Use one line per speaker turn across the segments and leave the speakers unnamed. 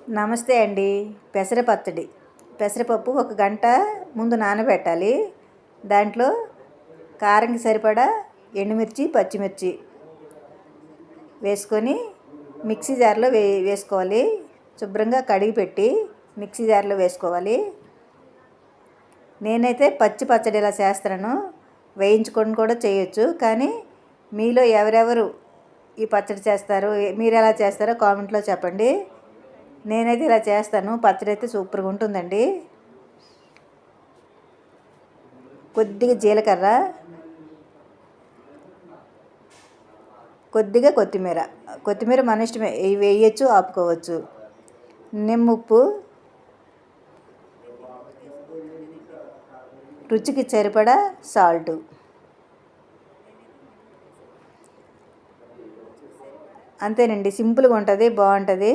నమస్తే అండి. పెసర పచ్చడి. పెసరపప్పు ఒక గంట ముందు నానబెట్టాలి. దాంట్లో కారంకి సరిపడా ఎండుమిర్చి, పచ్చిమిర్చి వేసుకొని మిక్సీ జార్లో వేసుకోవాలి. శుభ్రంగా కడిగి పెట్టి మిక్సీ జార్లో వేసుకోవాలి. నేనైతే పచ్చి పచ్చడి ఇలా చేస్తాను. వేయించుకొని కూడా చేయొచ్చు. కానీ మీలో ఎవరెవరు ఈ పచ్చడి చేస్తారు, మీరు ఎలా చేస్తారో కామెంట్లో చెప్పండి. నేనైతే ఇలా చేస్తాను. పచ్చడి అయితే సూపర్గా ఉంటుందండి. కొద్దిగా జీలకర్ర, కొద్దిగా కొత్తిమీర మన ఇష్టమే, ఇవి వేయచ్చు, ఆపుకోవచ్చు. నిమ్ముప్పు, రుచికి సరిపడా సాల్టు. అంతేనండి, సింపుల్గా ఉంటుంది, బాగుంటుంది.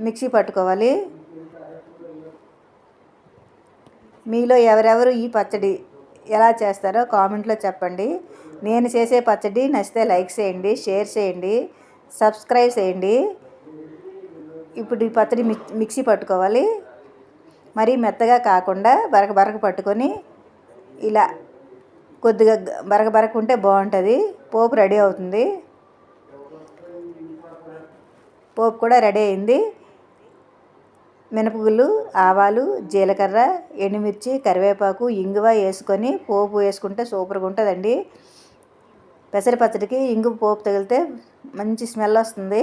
మిక్సీ పట్టుకోవాలి. మీలో ఎవరెవరు ఈ పచ్చడి ఎలా చేస్తారో కామెంట్లో చెప్పండి. నేను చేసే పచ్చడి నచ్చితే లైక్ చేయండి, షేర్ చేయండి, సబ్స్క్రైబ్ చేయండి. ఇప్పుడు ఈ పచ్చడి మిక్సీ పట్టుకోవాలి. మరీ మెత్తగా కాకుండా బరక పట్టుకొని ఇలా కొద్దిగా బరక ఉంటే బాగుంటుంది. పోపు రెడీ అవుతుంది. పోపు కూడా రెడీ అయింది. మినపగుళ్ళు, ఆవాలు, జీలకర్ర, ఎండుమిర్చి, కరివేపాకు, ఇంగువ వేసుకొని పోపు వేసుకుంటే సూపర్గా ఉంటుందండి. పెసర పచ్చడికి ఇంగువ పోపు తగిలితే మంచి స్మెల్ వస్తుంది.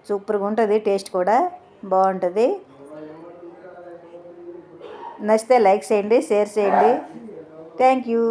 సూపర్గా ఉంటుంది. టేస్ట్ కూడా బాగుంటుంది. నచ్చితే లైక్ చేయండి, షేర్ చేయండి. Thank you.